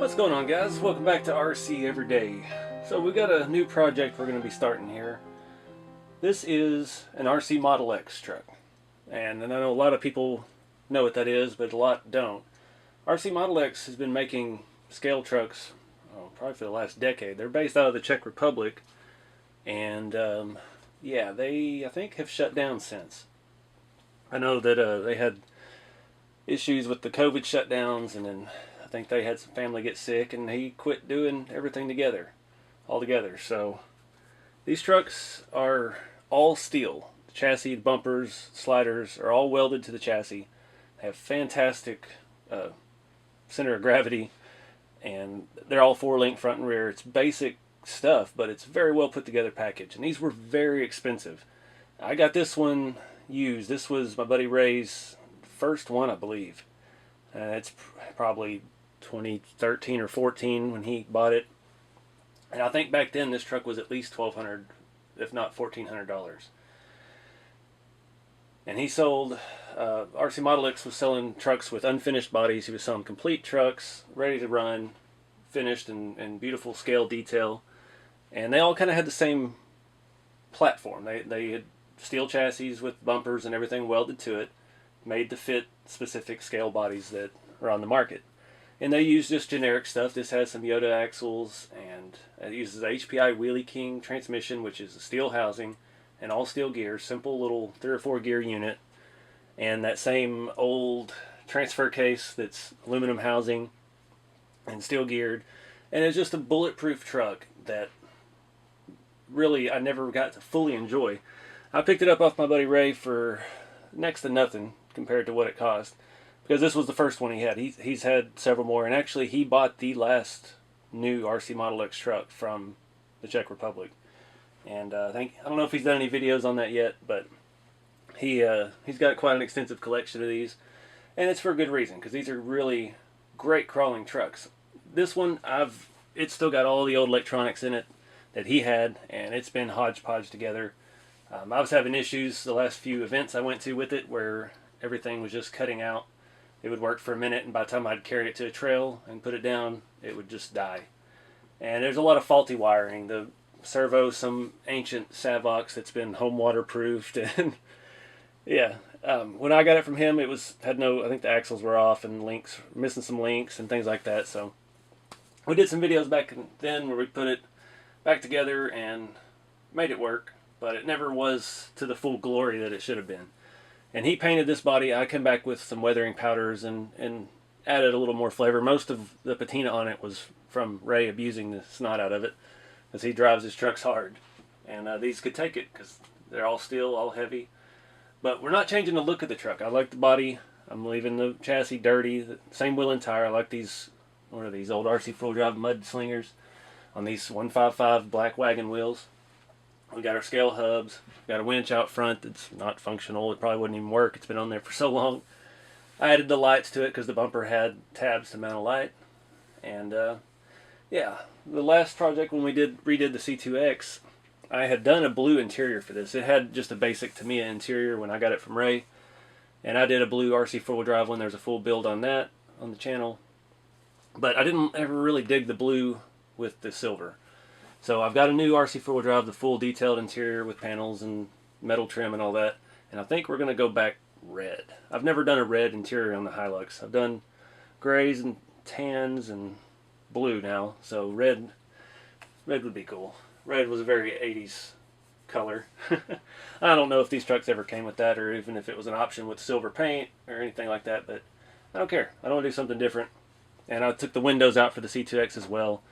What's going on, guys? Welcome back to RC Everyday. So we got a new project we're going to be starting here. This is an RCmodelex truck, and I know a lot of people know what that is, but a lot don't. RCmodelex has been making scale trucks probably for the last decade. They're based out of the Czech Republic, and yeah, they I think have shut down since. I know that they had issues with the COVID shutdowns, and then I think they had some family get sick, and he quit doing everything altogether. So these trucks are all steel. The chassis, bumpers, sliders are all welded to the chassis. They have fantastic center of gravity, and they're all 4-link front and rear. It's basic stuff, but it's very well put together package. And these were very expensive. I got this one used. This was my buddy Ray's first one, I believe. It's probably 2013 or 14 when he bought it, and I think back then this truck was at least $1,200, if not $1,400. And he sold RCmodelex was selling trucks with unfinished bodies. He was selling complete trucks, ready to run, finished and beautiful scale detail, and they all kind of had the same platform. They had steel chassis with bumpers and everything welded to it, made to fit specific scale bodies that are on the market. And they use just generic stuff. This has some Yoda axles, and it uses HPI Wheelie King transmission, which is a steel housing and all steel gears, simple little 3 or 4 gear unit, and that same old transfer case that's aluminum housing and steel geared. And it's just a bulletproof truck that really I never got to fully enjoy. I picked it up off my buddy Ray for next to nothing compared to what it cost, because this was the first one he had. He's had several more, and actually he bought the last new RCmodelex truck from the Czech Republic. And I don't know if he's done any videos on that yet, but he's got quite an extensive collection of these, and it's for a good reason, because these are really great crawling trucks. This one, it's still got all the old electronics in it that he had, and it's been hodgepodge together. I was having issues the last few events I went to with it where everything was just cutting out. It would work for a minute, and by the time I'd carry it to a trail and put it down, it would just die. And there's a lot of faulty wiring. The servo, some ancient Savox that's been home waterproofed, and yeah. When I got it from him, had no. I think the axles were off and links, missing some links and things like that. So we did some videos back then where we put it back together and made it work, but it never was to the full glory that it should have been. And he painted this body. I came back with some weathering powders and added a little more flavor. Most of the patina on it was from Ray abusing the snot out of it, because he drives his trucks hard. And these could take it because they're all steel, all heavy. But we're not changing the look of the truck. I like the body. I'm leaving the chassis dirty. The same wheel and tire. I like these, what are these, old RC full drive mud slingers on these 155 black wagon wheels. We got our scale hubs. We got a winch out front that's not functional. It probably wouldn't even work. It's been on there for so long. I added the lights to it because the bumper had tabs to mount a light. And yeah, the last project when we redid the C2X, I had done a blue interior for this. It had just a basic Tamiya interior when I got it from Ray. And I did a blue RC 4-wheel drive one. There's a full build on that on the channel. But I didn't ever really dig the blue with the silver. So I've got a new RC 4-wheel drive, the full detailed interior with panels and metal trim and all that. And I think we're going to go back red. I've never done a red interior on the Hilux. I've done grays and tans and blue now. So red would be cool. Red was a very 80s color. I don't know if these trucks ever came with that, or even if it was an option with silver paint or anything like that, but I don't care. I don't want to do something different. And I took the windows out for the C2X as well,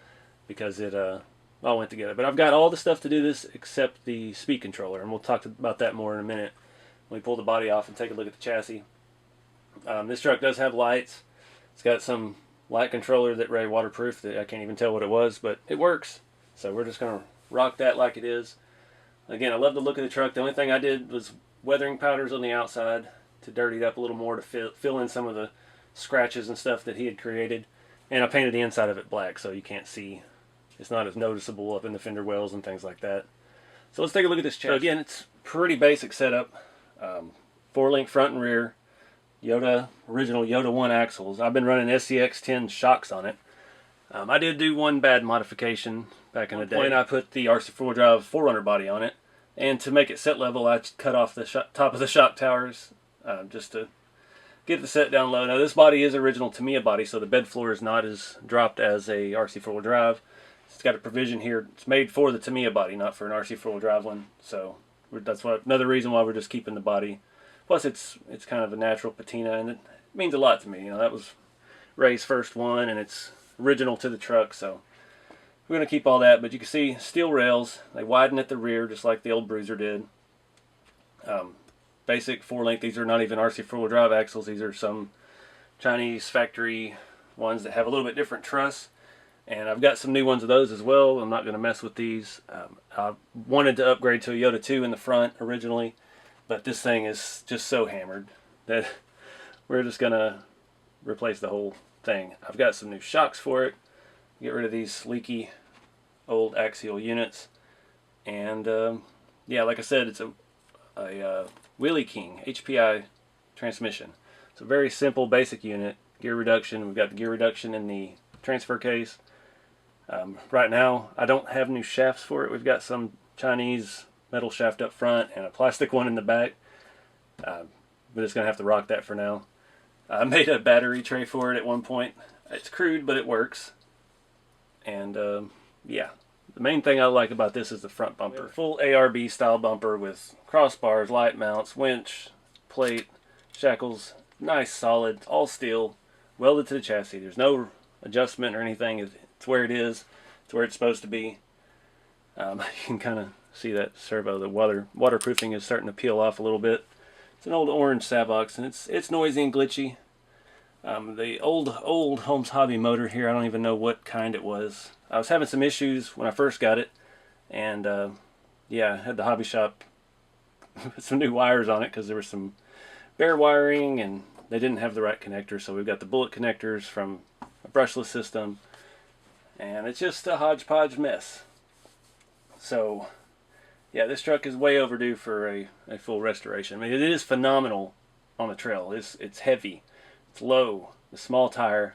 because it all went together. But I've got all the stuff to do this except the speed controller, and we'll talk about that more in a minute when we pull the body off and take a look at the chassis. This truck does have lights. It's got some light controller that Ray waterproofed that I can't even tell what it was, but it works. So we're just going to rock that like it is. Again, I love the look of the truck. The only thing I did was weathering powders on the outside to dirty it up a little more, to fill in some of the scratches and stuff that he had created. And I painted the inside of it black so you can't see. It's not as noticeable up in the fender wells and things like that. So let's take a look at this chassis. So again, it's pretty basic setup. 4-link front and rear. Yoda, original Yoda 1 axles. I've been running SCX 10 shocks on it. I did do one bad modification back in the day. When I put the RC 4 drive 4Runner body on it, and to make it set level, I cut off the top of the shock towers just to get the set down low. Now this body is original Tamiya body, so the bed floor is not as dropped as a RC 4-wheel drive. It's got a provision here. It's made for the Tamiya body, not for an RC 4-wheel drive one. So that's another reason why we're just keeping the body. Plus, it's kind of a natural patina, and it means a lot to me. You know, that was Ray's first one, and it's original to the truck, so we're going to keep all that. But you can see steel rails. They widen at the rear, just like the old Bruiser did. Basic 4-link. These are not even RC 4-wheel drive axles. These are some Chinese factory ones that have a little bit different truss. And I've got some new ones of those as well. I'm not going to mess with these. I wanted to upgrade to a Yoda 2 in the front originally, but this thing is just so hammered that we're just going to replace the whole thing. I've got some new shocks for it. Get rid of these leaky old axial units. And yeah, like I said, it's a Wheelie King HPI transmission. It's a very simple, basic unit. Gear reduction. We've got the gear reduction in the transfer case. Right now, I don't have new shafts for it. We've got some Chinese metal shaft up front and a plastic one in the back. We're just going to have to rock that for now. I made a battery tray for it at one point. It's crude, but it works. And yeah, the main thing I like about this is the front bumper. Full ARB style bumper with crossbars, light mounts, winch, plate, shackles. Nice, solid, all steel, welded to the chassis. There's no adjustment or anything. It's where it is. It's where it's supposed to be. You can kind of see that servo. The waterproofing is starting to peel off a little bit. It's an old orange Savox, and it's noisy and glitchy. The old Holmes hobby motor here, I don't even know what kind it was. I was having some issues when I first got it, and yeah, I had the hobby shop put some new wires on it because there was some bare wiring and they didn't have the right connector. So we've got the bullet connectors from a brushless system, and it's just a hodgepodge mess. So yeah, this truck is way overdue for a full restoration. I mean, it is phenomenal on the trail. It's heavy, it's low, the small tire,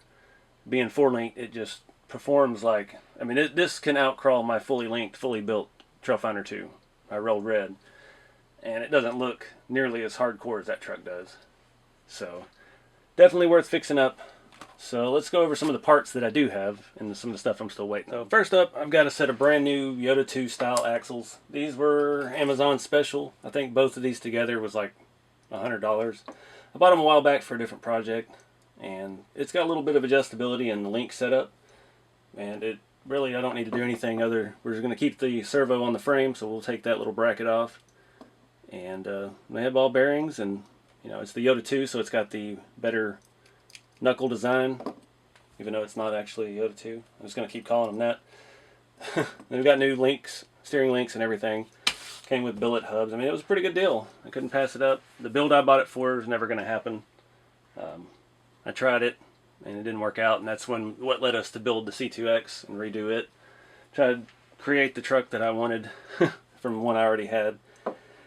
being 4-link, it just performs like, I mean, this can outcrawl my fully linked, fully built Trailfinder 2. I rolled red, and it doesn't look nearly as hardcore as that truck does. So definitely worth fixing up. So let's go over some of the parts that I do have and some of the stuff I'm still waiting. So first up, I've got a set of brand new Yoda 2 style axles. These were Amazon special. I think both of these together was like $100. I bought them a while back for a different project, and it's got a little bit of adjustability in the link setup, and it really, I don't need to do anything other. We're just going to keep the servo on the frame, so we'll take that little bracket off, and they have ball bearings, and you know, it's the Yoda 2, so it's got the better knuckle design, even though it's not actually a Yoda 2. I'm just going to keep calling them that. They've got new links, steering links and everything. Came with billet hubs. I mean, it was a pretty good deal. I couldn't pass it up. The build I bought it for was never going to happen. I tried it, and it didn't work out, and that's what led us to build the C2X and redo it. Try to create the truck that I wanted from one I already had.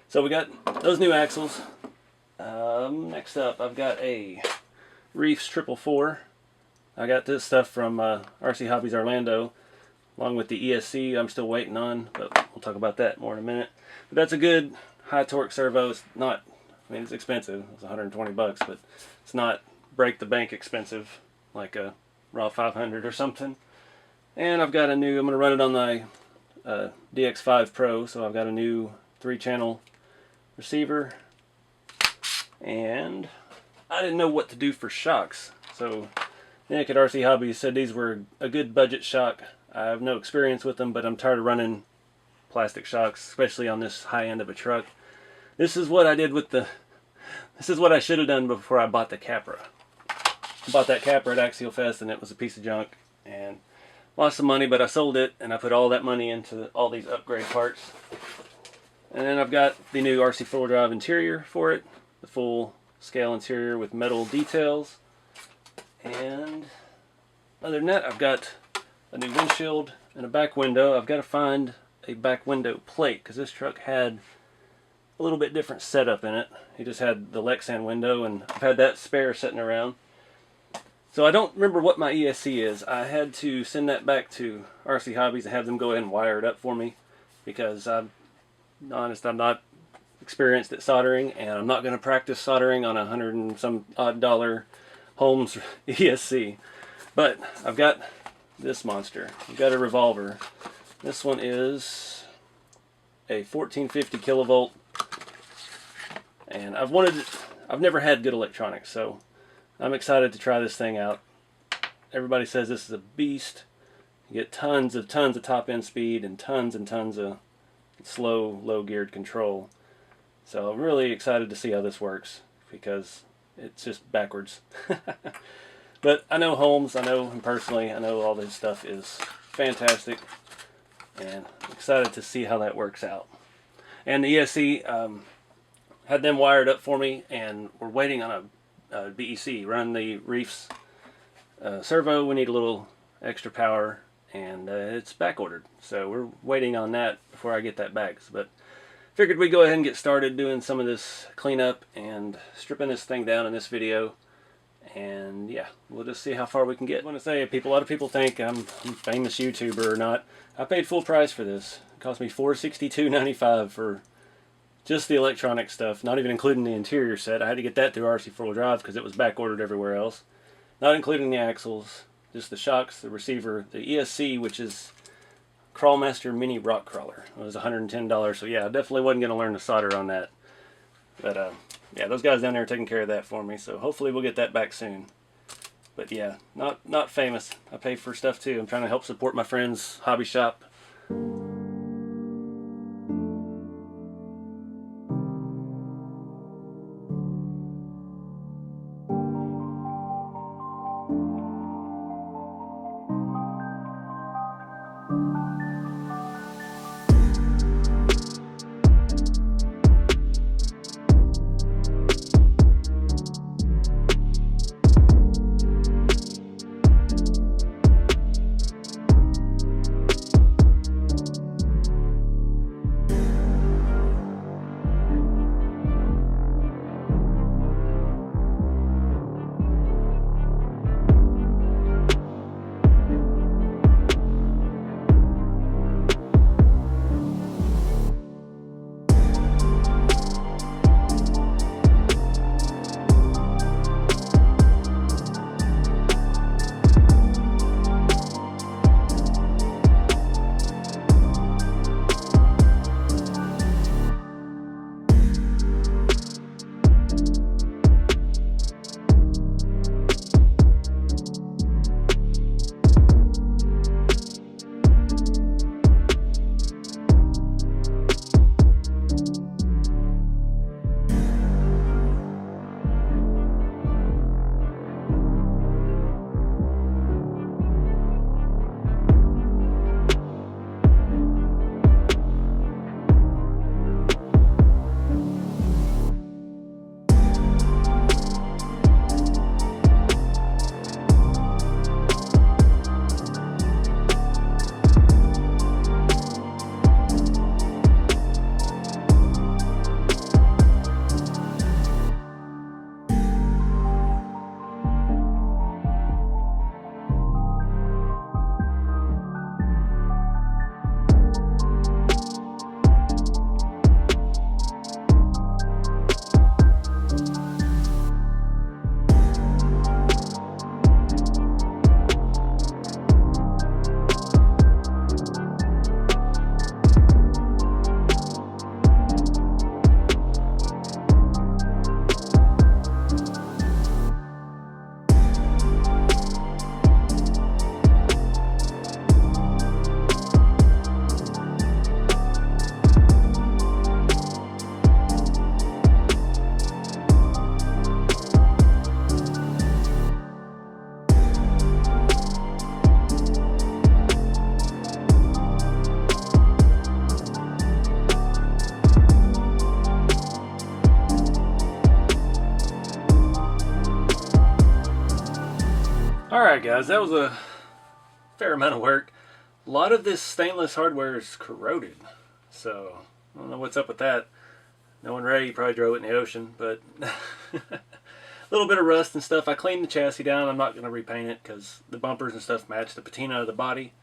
So we got those new axles. Next up, I've got a Reefs 444. I got this stuff from RC Hobbies Orlando, along with the ESC I'm still waiting on, but we'll talk about that more in a minute. But that's a good high torque servo. It's not, I mean, it's expensive. It's 120 bucks, but it's not break the bank expensive like a Raw 500 or something. And I've got a new, I'm going to run it on the DX5 Pro, so I've got a new 3-channel receiver. And I didn't know what to do for shocks, so Nick at RC Hobbies said these were a good budget shock. I have no experience with them, but I'm tired of running plastic shocks, especially on this high end of a truck. This is what I did with this is what I should have done before I bought the Capra. I bought that Capra at Axial Fest, and it was a piece of junk, and lost some money, but I sold it, and I put all that money into all these upgrade parts. And then I've got the new RC 4-wheel drive interior for it, the full scale interior with metal details. And other than that, I've got a new windshield and a back window. I've got to find a back window plate because this truck had a little bit different setup in it. He just had the Lexan window, and I've had that spare sitting around. So I don't remember what my ESC is. I had to send that back to RC Hobbies and have them go ahead and wire it up for me, because I'm honest, I'm not experienced at soldering, and I'm not going to practice soldering on $100 and some odd Holmes ESC. But I've got this monster. I've got a revolver. This one is a 1450 kilovolt, and I've never had good electronics, so I'm excited to try this thing out. Everybody says this is a beast. You get tons of top end speed and tons of slow, low geared control. So I'm really excited to see how this works, because it's just backwards. But I know Holmes, I know him personally, I know all this stuff is fantastic, and I'm excited to see how that works out. And the ESC, had them wired up for me, and we're waiting on a BEC, run the Reefs servo. We need a little extra power, and it's back ordered, so we're waiting on that before I get that back. But figured we'd go ahead and get started doing some of this cleanup and stripping this thing down in this video, and yeah, we'll just see how far we can get. I want to say, a lot of people think I'm a famous YouTuber or not. I paid full price for this. It cost me $462.95 for just the electronic stuff, not even including the interior set. I had to get that through RC 4-wheel drive because it was back ordered everywhere else. Not including the axles, just the shocks, the receiver, the ESC, which is Crawlmaster Mini Rock Crawler. It was $110, so yeah, I definitely wasn't going to learn to solder on that. But yeah, those guys down there are taking care of that for me, so hopefully we'll get that back soon. But yeah, not famous. I pay for stuff too. I'm trying to help support my friend's hobby shop. Alright guys, that was a fair amount of work. A lot of this stainless hardware is corroded, so I don't know what's up with that. No one ready probably drove it in the ocean, but a little bit of rust and stuff. I cleaned the chassis down. I'm not going to repaint it because the bumpers and stuff match the patina of the body.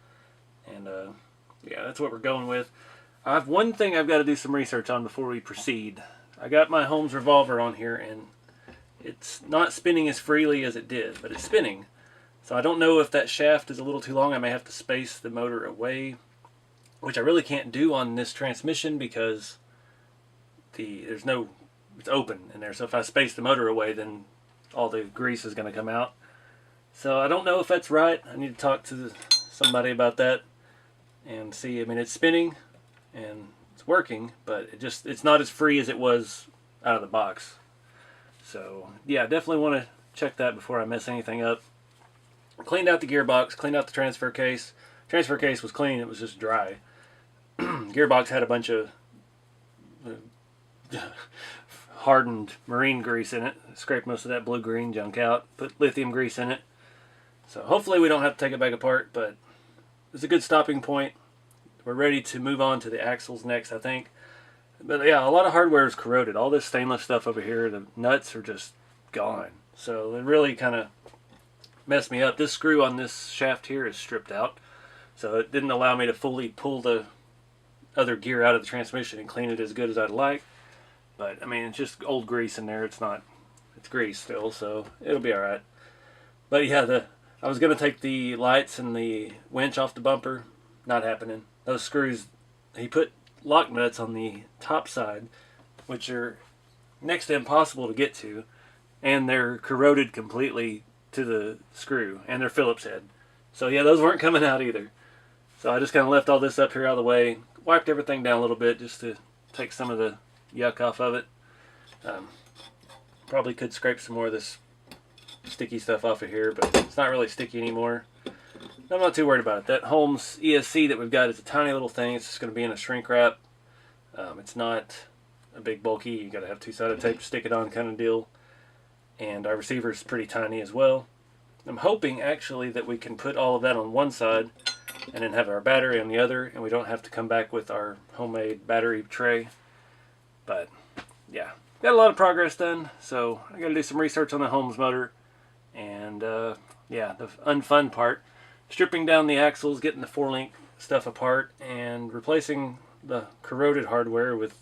And yeah, that's what we're going with. I have one thing I've got to do some research on before we proceed. I got my Holmes revolver on here, and it's not spinning as freely as it did, but it's spinning. So I don't know if that shaft is a little too long. I may have to space the motor away, which I really can't do on this transmission because it's open in there. So if I space the motor away, then all the grease is going to come out. So I don't know if that's right. I need to talk to somebody about that and see. I mean, it's spinning and it's working, but it's not as free as it was out of the box. So yeah, definitely want to check that before I mess anything up. Cleaned out the gearbox, cleaned out the transfer case. Transfer case was clean, it was just dry. Gearbox had a bunch of hardened marine grease in it. Scraped most of that blue-green junk out. Put lithium grease in it. So hopefully we don't have to take it back apart, but it's a good stopping point. We're ready to move on to the axles next, I think. But yeah, a lot of hardware is corroded. All this stainless stuff over here, the nuts are just gone. So it really kind of messed me up. This screw on this shaft here is stripped out. So it didn't allow me to fully pull the other gear out of the transmission and clean it as good as I'd like. But I mean, it's just old grease in there. It's grease still, so it'll be alright. But yeah, I was going to take the lights and the winch off the bumper. Not happening. Those screws, he put lock nuts on the top side, which are next to impossible to get to, and they're corroded completely to the screw, and they're Phillips head. So yeah, those weren't coming out either. So I just kind of left all this up here out of the way, wiped everything down a little bit just to take some of the yuck off of it. Probably could scrape some more of this sticky stuff off of here, but it's not really sticky anymore. I'm not too worried about it. That Holmes ESC that we've got is a tiny little thing. It's just going to be in a shrink wrap. It's not a big bulky, you got to have two-sided tape to stick it on kind of deal. And our receiver is pretty tiny as well. I'm hoping actually that we can put all of that on one side and then have our battery on the other, and we don't have to come back with our homemade battery tray. But yeah, got a lot of progress done, so I got to do some research on the Holmes motor. And yeah, the unfun part, stripping down the axles, getting the 4-link stuff apart, and replacing the corroded hardware with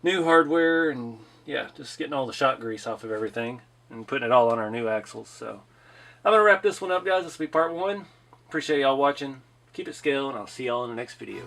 new hardware, and yeah, just getting all the shot grease off of everything and putting it all on our new axles. So I'm going to wrap this one up, guys. This will be part 1. Appreciate y'all watching. Keep it scale, and I'll see y'all in the next video.